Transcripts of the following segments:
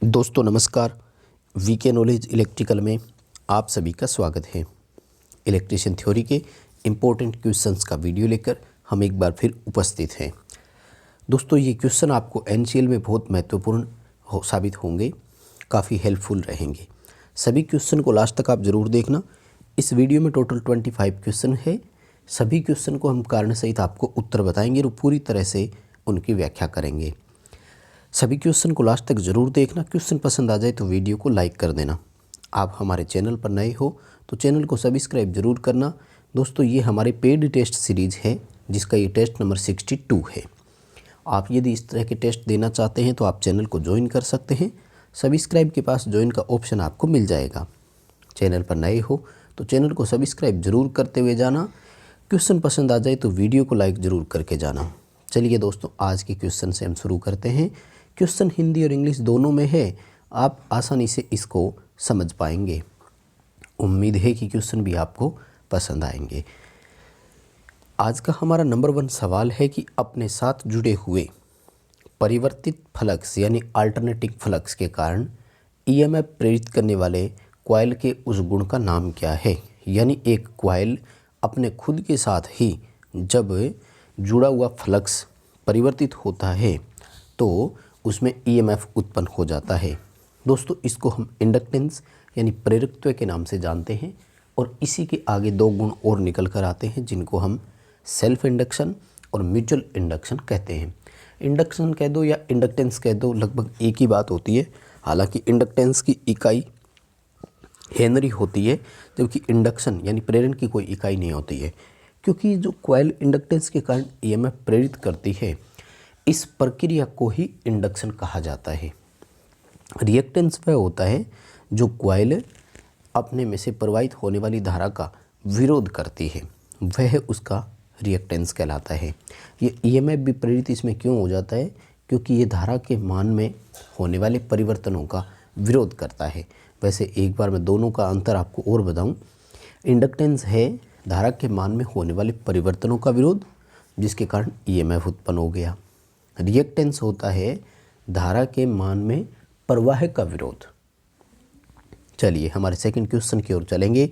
दोस्तों नमस्कार। VK knowledge electrical में आप सभी का स्वागत है। इलेक्ट्रिशियन थ्योरी के इम्पोर्टेंट क्वेश्चंस का वीडियो लेकर हम एक बार फिर उपस्थित हैं। दोस्तों ये क्वेश्चन आपको एनसीएल में बहुत महत्वपूर्ण साबित होंगे, काफ़ी हेल्पफुल रहेंगे। सभी क्वेश्चन को लास्ट तक आप ज़रूर देखना। इस वीडियो में टोटल 25 क्वेश्चन है। सभी क्वेश्चन को हम कारण सहित आपको उत्तर बताएंगे और पूरी तरह से उनकी व्याख्या करेंगे। सभी क्वेश्चन को लास्ट तक ज़रूर देखना। क्वेश्चन पसंद आ जाए तो वीडियो को लाइक कर देना। आप हमारे चैनल पर नए हो तो चैनल को सब्सक्राइब जरूर करना। दोस्तों ये हमारे पेड टेस्ट सीरीज़ है जिसका ये टेस्ट नंबर 62 है। आप यदि इस तरह के टेस्ट देना चाहते हैं तो आप चैनल को ज्वाइन कर सकते हैं। सब्सक्राइब के पास ज्वाइन का ऑप्शन आपको मिल जाएगा। चैनल पर नए हो तो चैनल को सब्सक्राइब जरूर करते हुए जाना। क्वेश्चन पसंद आ जाए तो वीडियो को लाइक ज़रूर करके जाना। चलिए दोस्तों आज के क्वेश्चन से हम शुरू करते हैं। क्वेश्चन हिंदी और इंग्लिश दोनों में है, आप आसानी से इसको समझ पाएंगे। उम्मीद है कि क्वेश्चन भी आपको पसंद आएंगे। आज का हमारा नंबर 1 सवाल है कि अपने साथ जुड़े हुए परिवर्तित फ्लक्स यानी अल्टरनेटिंग फ्लक्स के कारण ईएमएफ प्रेरित करने वाले कॉइल के उस गुण का नाम क्या है। यानी एक कॉइल अपने खुद के साथ ही जब जुड़ा हुआ फ्लक्स परिवर्तित होता है तो उसमें ईएमएफ उत्पन्न हो जाता है। दोस्तों इसको हम इंडक्टेंस यानी प्रेरकत्व के नाम से जानते हैं और इसी के आगे 2 गुण और निकल कर आते हैं जिनको हम सेल्फ इंडक्शन और म्यूचुअल इंडक्शन कहते हैं। इंडक्शन कह दो या इंडक्टेंस कह दो, लगभग एक ही बात होती है। हालांकि इंडक्टेंस की इकाई हेनरी होती है जबकि इंडक्शन यानी प्रेरण की कोई इकाई नहीं होती है। क्योंकि जो कॉइल इंडक्टेंस के कारण ईएमएफ प्रेरित करती है, इस प्रक्रिया को ही इंडक्शन कहा जाता है। रिएक्टेंस वह होता है जो कॉइल अपने में से प्रवाहित होने वाली धारा का विरोध करती है, वह उसका रिएक्टेंस कहलाता है। ये ईएमएफ भी प्रेरित इसमें क्यों हो जाता है? क्योंकि ये धारा के मान में होने वाले परिवर्तनों का विरोध करता है। वैसे एक बार मैं दोनों का अंतर आपको और बताऊं। इंडक्टेंस है धारा के मान में होने वाले परिवर्तनों का विरोध, जिसके कारण ईएमएफ उत्पन्न हो गया। रिएक्टेंस होता है धारा के मान में प्रवाह का विरोध। चलिए हमारे सेकंड क्वेश्चन की ओर चलेंगे।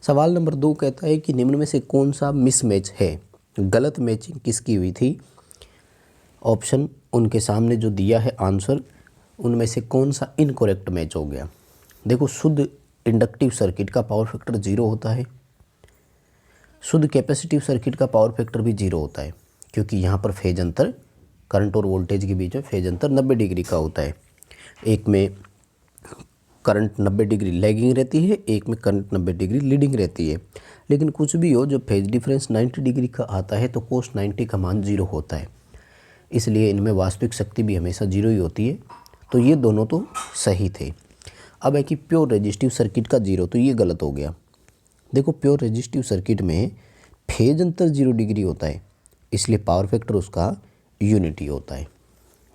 सवाल नंबर 2 कहता है कि निम्न में से कौन सा मिसमैच है? गलत मैचिंग किसकी हुई थी? ऑप्शन उनके सामने जो दिया है आंसर, उनमें से कौन सा इनकरेक्ट मैच हो गया? देखो, शुद्ध इंडक्टिव सर्किट का पावर फैक्टर 0 होता है। शुद्ध कैपेसिटिव सर्किट का पावर फैक्टर भी 0 होता है, क्योंकि यहाँ पर फेज अंतर, करंट और वोल्टेज के बीच में फेज अंतर 90 डिग्री का होता है। एक में करंट 90 डिग्री लैगिंग रहती है, एक में करंट 90 डिग्री लीडिंग रहती है। लेकिन कुछ भी हो, जब फेज डिफरेंस 90 डिग्री का आता है तो कोस 90 का मान 0 होता है। इसलिए इनमें वास्तविक शक्ति भी हमेशा 0 ही होती है। तो ये दोनों तो सही थे। अब है कि प्योर रेजिस्टिव सर्किट का 0, तो ये गलत हो गया। देखो, प्योर रेजिस्टिव सर्किट में फेज अंतर 0 डिग्री होता है, इसलिए पावर फैक्टर उसका यूनिटी होता है।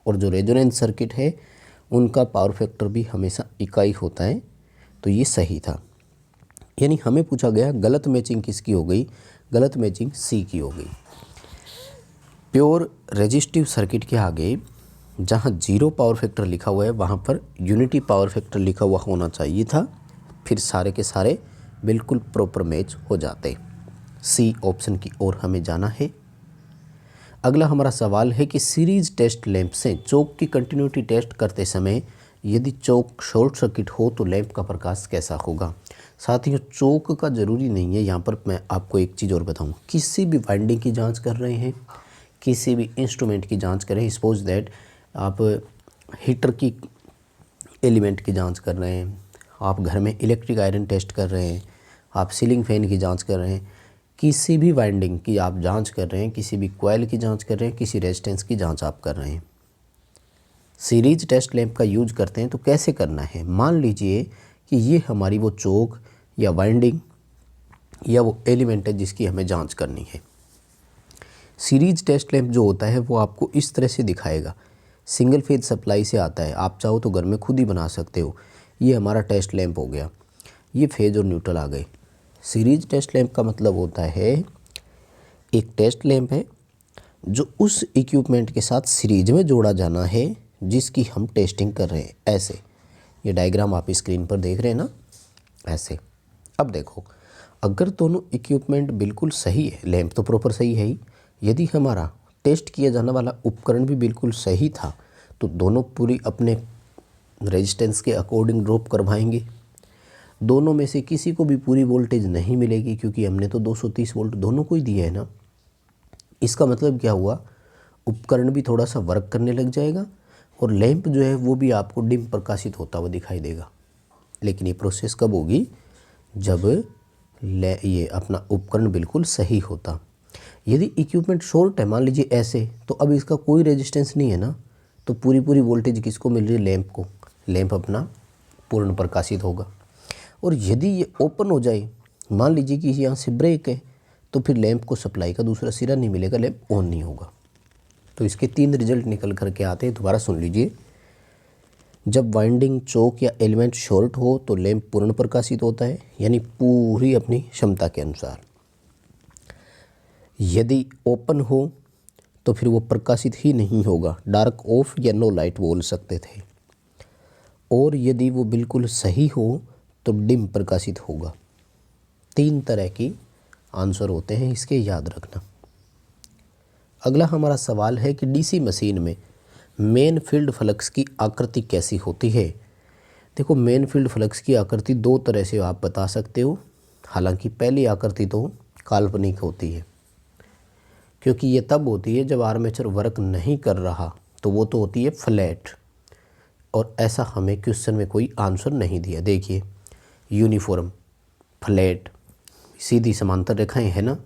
और जो रेजोनेंस सर्किट है उनका पावर फैक्टर भी हमेशा इकाई होता है, तो ये सही था। यानी हमें पूछा गया गलत मैचिंग किसकी हो गई? गलत मैचिंग सी की हो गई। प्योर रेजिस्टिव सर्किट के आगे जहाँ 0 पावर फैक्टर लिखा हुआ है वहाँ पर यूनिटी पावर फैक्टर लिखा हुआ होना चाहिए था, फिर सारे के सारे बिल्कुल प्रॉपर मैच हो जाते। सी ऑप्शन की ओर हमें जाना है। अगला हमारा सवाल है कि सीरीज टेस्ट लैंप से चौक की कंटिन्यूटी टेस्ट करते समय यदि चौक शॉर्ट सर्किट हो तो लैंप का प्रकाश कैसा होगा? साथियों, चौक का ज़रूरी नहीं है। यहाँ पर मैं आपको एक चीज़ और बताऊँ, किसी भी वाइंडिंग की जांच कर रहे हैं, किसी भी इंस्ट्रूमेंट की जांच कर रहे हैं, सपोज दैट आप हीटर की एलिमेंट की जांच कर रहे हैं, आप घर में इलेक्ट्रिक आयरन टेस्ट कर रहे हैं, आप सीलिंग फैन की जांच कर रहे हैं, किसी भी वाइंडिंग की आप जांच कर रहे हैं, किसी भी कॉइल की जांच कर रहे हैं, किसी रेजिस्टेंस की जांच आप कर रहे हैं, सीरीज टेस्ट लैंप का यूज करते हैं तो कैसे करना है? मान लीजिए कि ये हमारी वो चौक या वाइंडिंग या वो एलिमेंट है जिसकी हमें जांच करनी है। सीरीज टेस्ट लैंप जो होता है वो आपको इस तरह से दिखाएगा। सिंगल फेज सप्लाई से आता है, आप चाहो तो घर में खुद ही बना सकते हो। ये हमारा टेस्ट लैंप हो गया, ये फेज और न्यूट्रल आ गए। सीरीज टेस्ट लैंप का मतलब होता है एक टेस्ट लैंप है जो उस इक्विपमेंट के साथ सीरीज में जोड़ा जाना है जिसकी हम टेस्टिंग कर रहे हैं। ऐसे ये डायग्राम आप स्क्रीन पर देख रहे हैं ना, ऐसे। अब देखो, अगर दोनों इक्विपमेंट बिल्कुल सही है, लैंप तो प्रॉपर सही है ही, यदि हमारा टेस्ट किया जाने वाला उपकरण भी बिल्कुल सही था, तो दोनों पूरी अपने रेजिस्टेंस के अकॉर्डिंग ड्रॉप करवाएंगे। दोनों में से किसी को भी पूरी वोल्टेज नहीं मिलेगी, क्योंकि हमने तो 230 वोल्ट दोनों को ही दिया है ना। इसका मतलब क्या हुआ, उपकरण भी थोड़ा सा वर्क करने लग जाएगा और लैंप जो है वो भी आपको डिम प्रकाशित होता हुआ दिखाई देगा। लेकिन ये प्रोसेस कब होगी, जब ये अपना उपकरण बिल्कुल सही होता। यदि इक्विपमेंट शॉर्ट है, मान लीजिए ऐसे, तो अब इसका कोई रेजिस्टेंस नहीं है ना, तो पूरी वोल्टेज किसको मिल रही है, लैंप को। लैंप अपना पूर्ण प्रकाशित होगा। और यदि ये ओपन हो जाए, मान लीजिए कि यहाँ से ब्रेक है, तो फिर लैंप को सप्लाई का दूसरा सिरा नहीं मिलेगा, लैंप ऑन नहीं होगा। तो इसके 3 रिजल्ट निकल करके आते हैं, दोबारा सुन लीजिए। जब वाइंडिंग, चौक या एलिमेंट शॉर्ट हो तो लैंप पूर्ण प्रकाशित होता है, यानी पूरी अपनी क्षमता के अनुसार। यदि ओपन हो तो फिर वो प्रकाशित ही नहीं होगा, डार्क ऑफ या नो लाइट बोल सकते थे। और यदि वो बिल्कुल सही हो तो डिम प्रकाशित होगा। 3 तरह की आंसर होते हैं इसके, याद रखना। अगला हमारा सवाल है कि डीसी मशीन में मेन फील्ड फ्लक्स की आकृति कैसी होती है। देखो, मेन फील्ड फ्लक्स की आकृति 2 तरह से आप बता सकते हो। हालांकि पहली आकृति तो काल्पनिक होती है, क्योंकि ये तब होती है जब आर्मेचर वर्क नहीं कर रहा, तो वो तो होती है फ्लैट। और ऐसा हमें क्वेश्चन में कोई आंसर नहीं दिया। देखिए, यूनिफॉर्म, फ्लैट, सीधी समांतर रेखाएं है ना,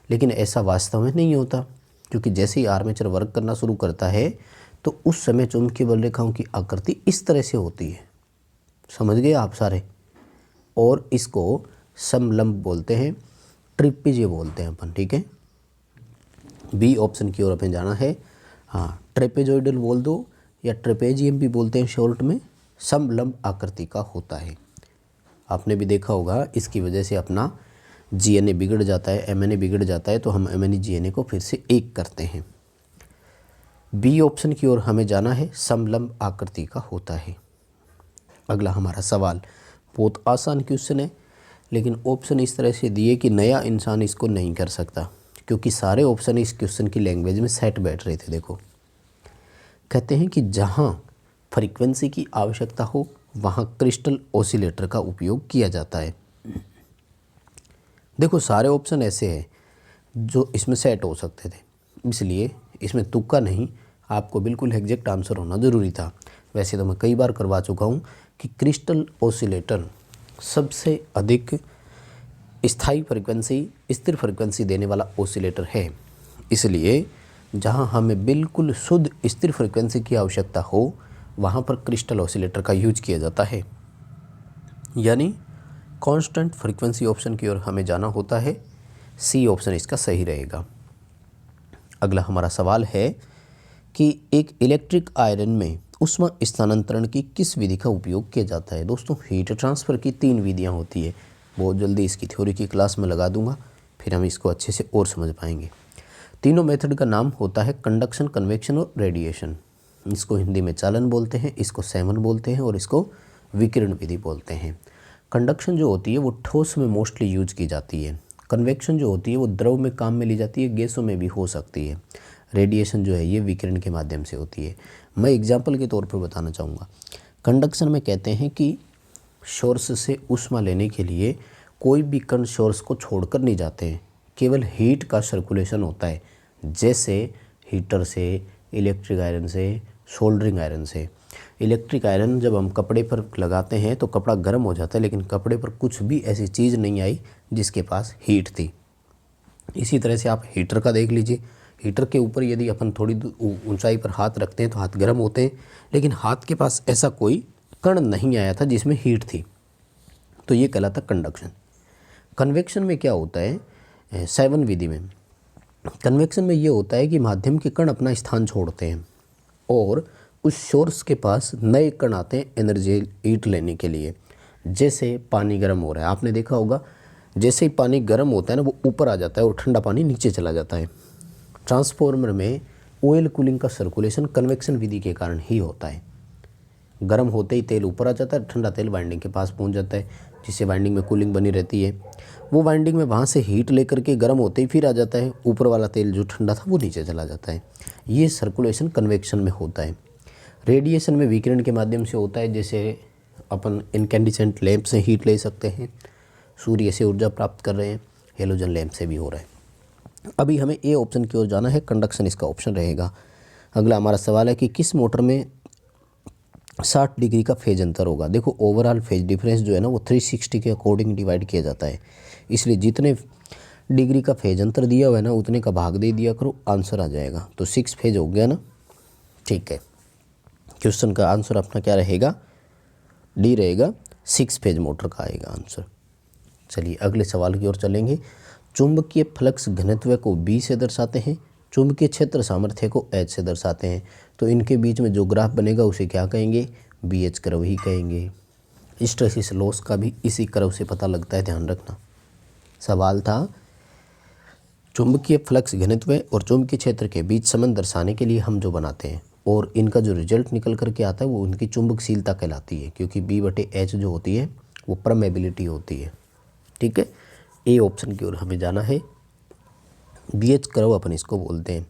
लेकिन ऐसा वास्तव में नहीं होता, क्योंकि जैसे ही आर्मेचर वर्क करना शुरू करता है तो उस समय चुंबकीय बल रेखाओं की आकृति इस तरह से होती है। समझ गए आप सारे। और इसको समलंब बोलते हैं, ट्रिपेज बोलते हैं अपन, ठीक है। बी ऑप्शन की ओर हमें जाना है। हाँ, ट्रेपेजोइडल बोल दो या ट्रेपेजियम भी बोलते हैं शॉर्ट में, समलंब आकृति का होता है। आपने भी देखा होगा, इसकी वजह से अपना जीएनए बिगड़ जाता है, एमएनए बिगड़ जाता है, तो हम एमएनए जीएनए को फिर से एक करते हैं। बी ऑप्शन की ओर हमें जाना है, समलंब आकृति का होता है। अगला हमारा सवाल बहुत आसान क्वेश्चन है, लेकिन ऑप्शन इस तरह से दिए कि नया इंसान इसको नहीं कर सकता, क्योंकि सारे ऑप्शन इस क्वेश्चन की लैंग्वेज में सेट बैठ रहे थे। देखो, कहते हैं कि जहाँ फ्रीक्वेंसी की आवश्यकता हो वहाँ क्रिस्टल ऑसिलेटर का उपयोग किया जाता है। देखो, सारे ऑप्शन ऐसे हैं जो इसमें सेट हो सकते थे, इसलिए इसमें तुक्का नहीं, आपको बिल्कुल एग्जैक्ट आंसर होना ज़रूरी था। वैसे तो मैं कई बार करवा चुका हूँ कि क्रिस्टल ऑसिलेटर सबसे अधिक स्थायी फ्रीक्वेंसी, स्थिर फ्रीक्वेंसी देने वाला ऑसिलेटर है। इसलिए जहाँ हमें बिल्कुल शुद्ध स्थिर फ्रीक्वेंसी की आवश्यकता हो वहाँ पर क्रिस्टल ऑसिलेटर का यूज किया जाता है, यानी कांस्टेंट फ्रीक्वेंसी ऑप्शन की ओर हमें जाना होता है। सी ऑप्शन इसका सही रहेगा। अगला हमारा सवाल है कि एक इलेक्ट्रिक आयरन में ऊष्मा स्थानांतरण की किस विधि का उपयोग किया जाता है। दोस्तों, हीट ट्रांसफ़र की 3 विधियाँ होती है। बहुत जल्दी इसकी थ्योरी की क्लास में लगा दूंगा, फिर हम इसको अच्छे से और समझ पाएंगे। तीनों मेथड का नाम होता है कंडक्शन, कन्वेक्शन और रेडिएशन। इसको हिंदी में चालन बोलते हैं, इसको सेवन बोलते हैं और इसको विकिरण विधि बोलते हैं। कंडक्शन जो होती है वो ठोस में मोस्टली यूज की जाती है। कन्वेक्शन जो होती है वो द्रव में काम में ली जाती है, गैसों में भी हो सकती है। रेडिएशन जो है ये विकिरण के माध्यम से होती है। मैं एग्जाम्पल के तौर पर बताना चाहूँगा। कंडक्शन में कहते हैं कि सोर्स से ऊष्मा लेने के लिए कोई भी कण सोर्स को छोड़कर नहीं जाते हैं, केवल हीट का सर्कुलेशन होता है, जैसे हीटर से, इलेक्ट्रिक आयरन से, सोल्डरिंग आयरन से। इलेक्ट्रिक आयरन जब हम कपड़े पर लगाते हैं तो कपड़ा गर्म हो जाता है, लेकिन कपड़े पर कुछ भी ऐसी चीज़ नहीं आई जिसके पास हीट थी। इसी तरह से आप हीटर का देख लीजिए। हीटर के ऊपर यदि अपन थोड़ी ऊंचाई पर हाथ रखते हैं तो हाथ गर्म होते हैं, लेकिन हाथ के पास ऐसा कोई कण नहीं आया था जिसमें हीट थी, तो ये कहलाता कंडक्शन। कन्वेक्शन में क्या होता है, सेवन विधि में कन्वेक्शन में ये होता है कि माध्यम के कण अपना स्थान छोड़ते हैं और उस सोर्स के पास नए कण आते हैं एनर्जी हीट लेने के लिए। जैसे पानी गर्म हो रहा है, आपने देखा होगा, जैसे ही पानी गर्म होता है ना वो ऊपर आ जाता है और ठंडा पानी नीचे चला जाता है। ट्रांसफार्मर में ऑयल कूलिंग का सर्कुलेशन कन्वेक्शन विधि के कारण ही होता है। गर्म होते ही तेल ऊपर आ जाता है, ठंडा तेल वाइंडिंग के पास पहुंच जाता है, जिससे वाइंडिंग में कूलिंग बनी रहती है। वो वाइंडिंग में वहाँ से हीट लेकर के गर्म होते ही फिर आ जाता है, ऊपर वाला तेल जो ठंडा था वो नीचे चला जाता है। ये सर्कुलेशन कन्वेक्शन में होता है। रेडिएशन में विकिरण के माध्यम से होता है, जैसे अपन इनकैंडिसेंट लैंप से हीट ले सकते हैं, सूर्य से ऊर्जा प्राप्त कर रहे हैं, हेलोजन लैंप से भी हो रहा है। अभी हमें ए ऑप्शन की ओर जाना है, कंडक्शन इसका ऑप्शन रहेगा। अगला हमारा सवाल है कि किस मोटर में 60 डिग्री का फेज अंतर होगा। देखो ओवरऑल फेज डिफरेंस जो है ना वो 360 के अकॉर्डिंग डिवाइड किया जाता है, इसलिए जितने डिग्री का फेज अंतर दिया हुआ है ना उतने का भाग दे दिया करो, आंसर आ जाएगा। तो 6 फेज हो गया ना, ठीक है। क्वेश्चन का आंसर अपना क्या रहेगा, डी रहेगा, 6 फेज मोटर का आएगा आंसर। चलिए अगले सवाल की ओर चलेंगे। चुंबकीय फ्लक्स घनत्व को बी से दर्शाते हैं, चुंबकीय क्षेत्र सामर्थ्य को एच से दर्शाते हैं। तो इनके बीच में जो ग्राफ बनेगा उसे क्या कहेंगे, बी एच कर्व ही कहेंगे। हिस्टैरिसीस लॉस का भी इसी कर्व से पता लगता है, ध्यान रखना। सवाल था चुंबकीय फ्लक्स घनत्व और चुंबकीय क्षेत्र के बीच संबंध दर्शाने के लिए हम जो बनाते हैं, और इनका जो रिजल्ट निकल करके आता है वो उनकी चुंबकशीलता कहलाती है, क्योंकि बी बटे एच जो होती है वो परमेबिलिटी होती है। ठीक है, ए ऑप्शन की ओर हमें जाना है, बी एच कर्व अपन इसको बोलते हैं।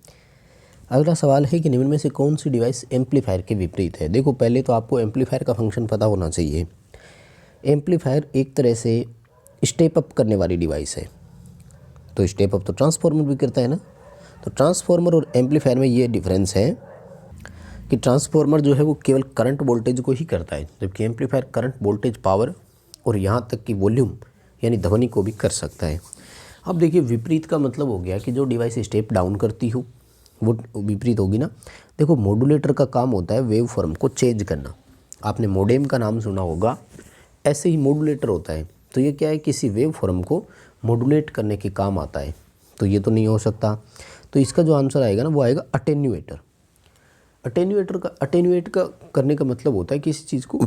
अगला सवाल है कि निम्न में से कौन सी डिवाइस एम्पलीफायर के विपरीत है। देखो पहले तो आपको एम्पलीफायर का फंक्शन पता होना चाहिए। एम्पलीफायर एक तरह से स्टेप अप करने वाली डिवाइस है। तो स्टेप अप तो ट्रांसफार्मर भी करता है ना। तो ट्रांसफार्मर और एम्पलीफायर में ये डिफरेंस है कि ट्रांसफार्मर जो है वो केवल करंट वोल्टेज को ही करता है, जबकि एम्पलीफायर करंट वोल्टेज पावर और यहाँ तक कि वॉल्यूम यानी ध्वनि को भी कर सकता है। अब देखिए विपरीत का मतलब हो गया कि जो डिवाइस स्टेप डाउन करती हो वो विपरीत होगी ना। देखो मॉड्यूलेटर का काम होता है वेव फॉर्म को चेंज करना। आपने मॉडेम का नाम सुना होगा, ऐसे ही मॉड्यूलेटर होता है। तो ये क्या है, किसी वेव फॉर्म को मॉड्यूलेट करने के काम आता है। तो ये तो नहीं हो सकता। तो इसका जो आंसर आएगा ना वो आएगा अटेन्यूएटर। अटेन्यूएट का करने का मतलब होता है किसी चीज़ को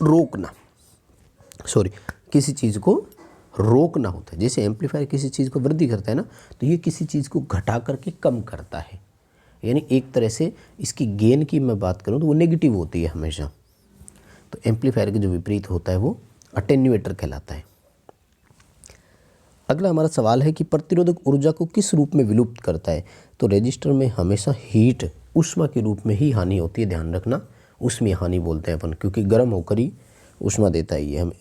रोकना, किसी चीज़ को रोकना होता है। जैसे एम्पलीफायर किसी चीज़ को वृद्धि करता है ना, तो ये किसी चीज़ को घटा करके कम करता है। यानी एक तरह से इसकी गेन की मैं बात करूँ तो वो नेगेटिव होती है हमेशा। तो एम्पलीफायर के जो विपरीत होता है वो अटेन्यूएटर कहलाता है। अगला हमारा सवाल है कि प्रतिरोधक ऊर्जा को किस रूप में विलुप्त करता है। तो रेजिस्टर में हमेशा हीट ऊष्मा के रूप में ही हानि होती है, ध्यान रखना। ऊष्मीय हानि बोलते हैं अपन, क्योंकि गर्म होकर ही ऊष्मा देता है, ये हम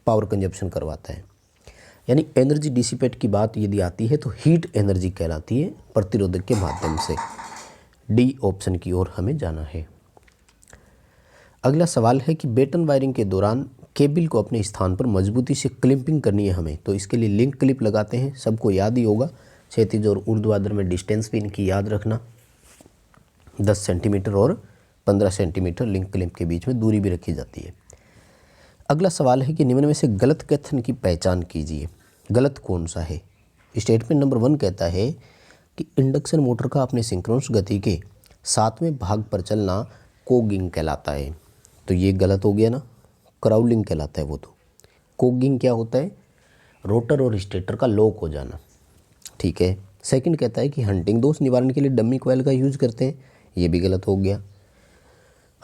पावर कंजप्शन करवाता है। यानी एनर्जी डिसिपेट की बात यदि आती है तो हीट एनर्जी कहलाती है प्रतिरोधक के माध्यम से। डी ऑप्शन की ओर हमें जाना है। अगला सवाल है कि बेटन वायरिंग के दौरान केबल को अपने स्थान पर मजबूती से क्लिपिंग करनी है हमें। तो इसके लिए लिंक क्लिप लगाते हैं, सबको याद ही होगा। क्षैतिज और ऊर्ध्वाधर में डिस्टेंस भी इनकी याद रखना। 10 सेंटीमीटर और 15 सेंटीमीटर लिंक क्लिप के बीच में दूरी भी रखी जाती है। अगला सवाल है कि निम्न में से गलत कथन की पहचान कीजिए। गलत कौन सा है। स्टेटमेंट नंबर 1 कहता है कि इंडक्शन मोटर का अपने सिंक्रोनस गति के 7वें भाग पर चलना कोगिंग कहलाता है। तो ये गलत हो गया ना, क्राउलिंग कहलाता है वो। तो कोगिंग क्या होता है, रोटर और स्टेटर का लॉक हो जाना। ठीक है। सेकंड कहता है कि हंटिंग दोष निवारण के लिए डमी कॉयल का यूज़ करते हैं। ये भी गलत हो गया।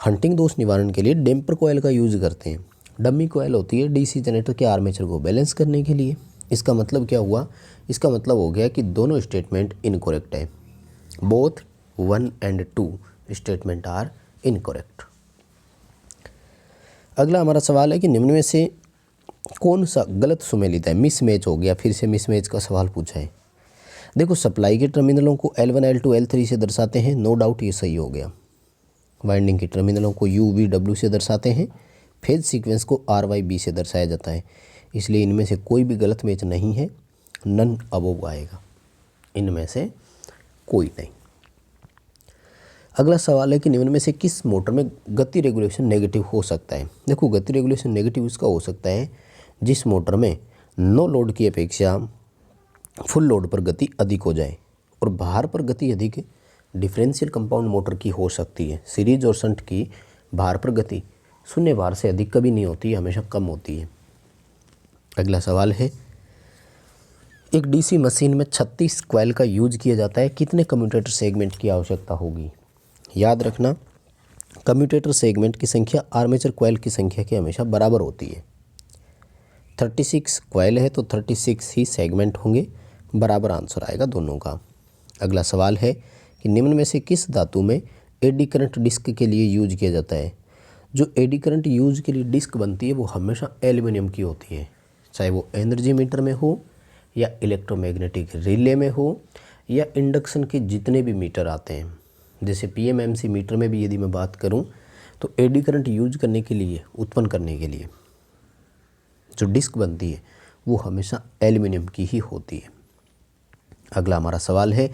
हंटिंग दोष निवारण के लिए डैम्पर कॉयल का यूज़ करते हैं। डमी कॉयल होती है डीसी जनरेटर के आर्मेचर को बैलेंस करने के लिए। इसका मतलब क्या हुआ, इसका मतलब हो गया कि दोनों स्टेटमेंट इनकरेक्ट है। Both 1 and 2 statement are incorrect. अगला हमारा सवाल है कि निम्न में से कौन सा गलत सुमेलित है। मिसमैच हो गया, फिर से मिसमैच का सवाल पूछा है। देखो सप्लाई के टर्मिनलों को L1 L2 L3 से दर्शाते हैं, नो डाउट ये सही हो गया। वाइंडिंग के टर्मिनलों को U V W से दर्शाते हैं। फेज सीक्वेंस को R Y B से दर्शाया जाता है। इसलिए इनमें से कोई भी गलत मैच नहीं है, नन अबोव आएगा, इनमें से कोई नहीं। अगला सवाल है कि निम्न में से किस मोटर में गति रेगुलेशन नेगेटिव हो सकता है। देखो गति रेगुलेशन नेगेटिव उसका हो सकता है जिस मोटर में नो लोड की अपेक्षा फुल लोड पर गति अधिक हो जाए और भार पर गति अधिक डिफरेंशियल कंपाउंड मोटर की हो सकती है। सीरीज और शंट की भार पर गति शून्य भार से अधिक कभी नहीं होती है, हमेशा कम होती है। अगला सवाल है, एक डीसी मशीन में 36 कॉइल का यूज किया जाता है, कितने कम्यूटेटर सेगमेंट की आवश्यकता होगी। याद रखना कम्यूटेटर सेगमेंट की संख्या आर्मेचर कॉइल की संख्या के हमेशा बराबर होती है। 36 कॉइल है तो 36 ही सेगमेंट होंगे, बराबर आंसर आएगा दोनों का। अगला सवाल है कि निम्न में से किस धातु में एडी करंट डिस्क के लिए यूज किया जाता है। जो एडी करंट यूज के लिए डिस्क बनती है वो हमेशा एल्युमिनियम की होती है, चाहे वो एनर्जी मीटर में हो या इलेक्ट्रोमैग्नेटिक रिले में हो या इंडक्शन के जितने भी मीटर आते हैं। जैसे पीएमएमसी मीटर में भी यदि मैं बात करूं तो एडी करंट यूज करने के लिए, उत्पन्न करने के लिए जो डिस्क बनती है वो हमेशा एल्युमिनियम की ही होती है। अगला हमारा सवाल है,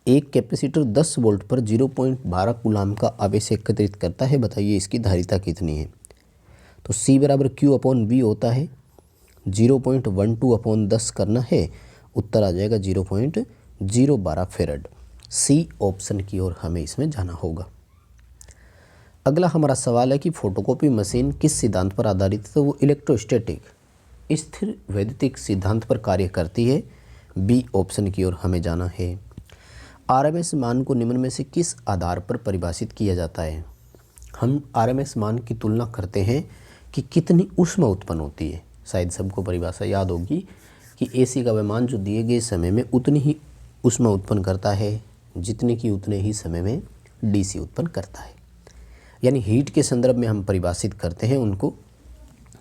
एक कैपेसिटर 10 वोल्ट पर 0.12 कूलाम का आवेश एकत्रित करता है, बताइए इसकी धारिता कितनी है। तो C बराबर Q/V होता है, 0.12/10 करना है, उत्तर आ जाएगा 0.012 फेरड। सी ऑप्शन की ओर हमें इसमें जाना होगा। अगला हमारा सवाल है कि फोटोकॉपी मशीन किस सिद्धांत पर आधारित है। तो वो इलेक्ट्रोस्टैटिक स्थिर वैद्युतिक सिद्धांत पर कार्य करती है। बी ऑप्शन की ओर हमें जाना है। आरएमएस मान को निम्न में से किस आधार पर परिभाषित किया जाता है। हम आरएमएस मान की तुलना करते हैं कि कितनी ऊष्मा उत्पन्न होती है। शायद सबको परिभाषा याद होगी कि एसी का वह मान जो दिए गए समय में उतनी ही ऊष्मा उत्पन्न करता है जितने की उतने ही समय में डीसी उत्पन्न करता है। यानी हीट के संदर्भ में हम परिभाषित करते हैं उनको,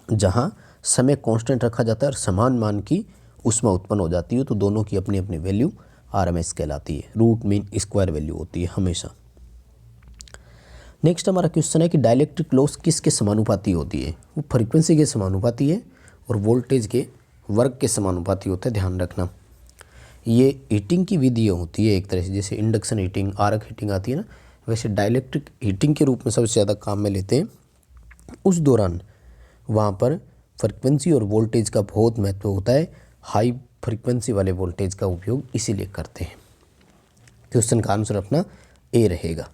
जहां समय कांस्टेंट रखा जाता है और समान मान की ऊष्मा उत्पन्न हो जाती है, तो दोनों की अपनी अपनी वैल्यू आरएमएस कहलाती है। रूट मीन स्क्वायर वैल्यू होती है हमेशा। नेक्स्ट हमारा क्वेश्चन है कि डाइलेक्ट्रिक लॉस किसके समानुपाती होती है। वो फ्रीक्वेंसी के समानुपाती है और वोल्टेज के वर्ग के समानुपाती होता है, ध्यान रखना। ये हीटिंग की विधि होती है एक तरह से, जैसे इंडक्शन हीटिंग, आरक हीटिंग आती है ना, वैसे डाइलेक्ट्रिक हीटिंग के रूप में सबसे ज़्यादा काम में लेते हैं। उस दौरान वहाँ पर फ्रीक्वेंसी और वोल्टेज का बहुत महत्व होता है। हाई फ्रीक्वेंसी वाले वोल्टेज का उपयोग इसीलिए करते हैं। क्वेश्चन का आंसर अपना ए रहेगा।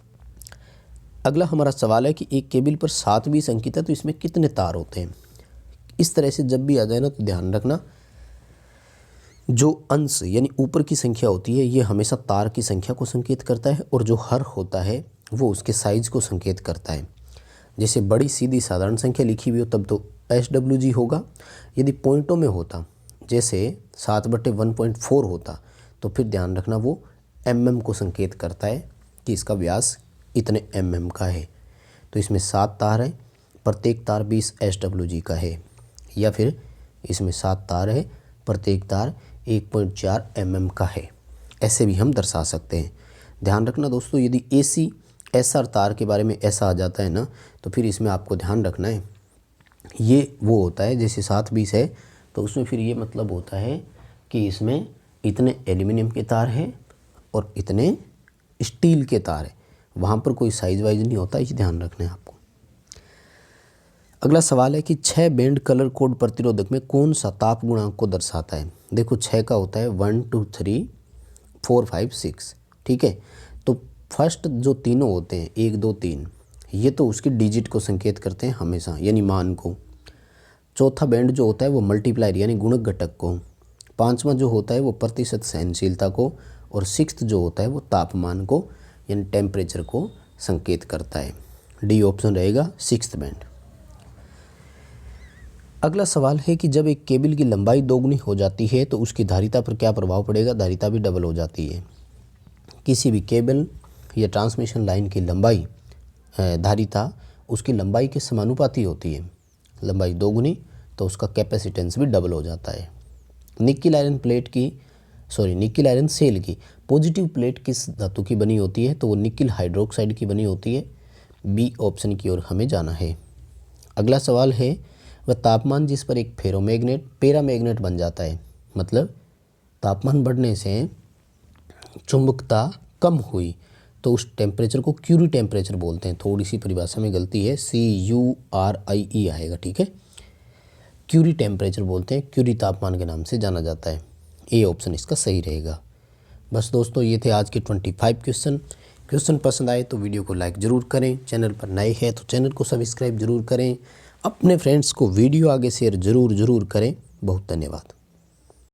अगला हमारा सवाल है कि एक केबल पर 7 20 अंकित है तो इसमें कितने तार होते हैं। इस तरह से जब भी आ जाए ना तो ध्यान रखना, जो अंश यानी ऊपर की संख्या होती है ये हमेशा तार की संख्या को संकेत करता है और जो हर होता है वो उसके साइज को संकेत करता है। जैसे बड़ी सीधी साधारण संख्या लिखी हुई हो तब तो SWG होगा। यदि पॉइंटों में होता, जैसे 7/1.4 होता, तो फिर ध्यान रखना वो mm को संकेत करता है कि इसका व्यास इतने mm का है। तो इसमें 7 तार है, प्रत्येक तार 20 SWG का है, या फिर इसमें 7 तार है, प्रत्येक तार 1.4 mm का है। ऐसे भी हम दर्शा सकते हैं। ध्यान रखना दोस्तों, यदि AC SR तार के बारे में ऐसा आ जाता है ना, तो फिर इसमें आपको ध्यान रखना है ये वो होता है, जैसे 7 20 है तो उसमें फिर ये मतलब होता है कि इसमें इतने एल्यूमिनियम के तार हैं और इतने स्टील के तार हैं। वहाँ पर कोई साइज वाइज नहीं होता, ये ध्यान रखना है आपको। अगला सवाल है कि 6 बैंड कलर कोड प्रतिरोधक में कौन सा ताप गुणांक को दर्शाता है। देखो 6 का होता है 1 2 3 4 5 6, ठीक है। तो फर्स्ट जो तीनों होते हैं 1 2 3, ये तो उसकी डिजिट को संकेत करते हैं हमेशा, यानी मान को। चौथा बैंड जो होता है वो मल्टीप्लायर यानी गुणक घटक को। पांचवा जो होता है वो प्रतिशत सहनशीलता को, और सिक्स्थ जो होता है वो तापमान को यानी टेम्परेचर को संकेत करता है। डी ऑप्शन रहेगा सिक्स्थ बैंड। अगला सवाल है कि जब एक केबल की लंबाई दोगुनी हो जाती है तो उसकी धारिता पर क्या प्रभाव पड़ेगा। धारिता भी डबल हो जाती है। किसी भी केबल या ट्रांसमिशन लाइन की लंबाई, धारिता उसकी लंबाई के समानुपाती होती है। लंबाई दोगुनी तो उसका कैपेसिटेंस भी डबल हो जाता है। निकिल आयरन सेल की पॉजिटिव प्लेट किस धातु की बनी होती है। तो वो निकिल हाइड्रोक्साइड की बनी होती है। बी ऑप्शन की ओर हमें जाना है। अगला सवाल है वह तापमान जिस पर एक पैरामैग्नेट बन जाता है, मतलब तापमान बढ़ने से चुंबकता कम हुई तो उस टेम्परेचर को क्यूरी टेम्परेचर बोलते हैं। थोड़ी सी परिभाषा में गलती है, CURIE आएगा, ठीक है। क्यूरी टेम्परेचर बोलते हैं, क्यूरी तापमान के नाम से जाना जाता है। ए ऑप्शन इसका सही रहेगा। बस दोस्तों ये थे आज के 25 क्वेश्चन पसंद आए तो वीडियो को लाइक ज़रूर करें। चैनल पर नए हैं तो चैनल को सब्सक्राइब ज़रूर करें। अपने फ्रेंड्स को वीडियो आगे शेयर ज़रूर करें। बहुत धन्यवाद।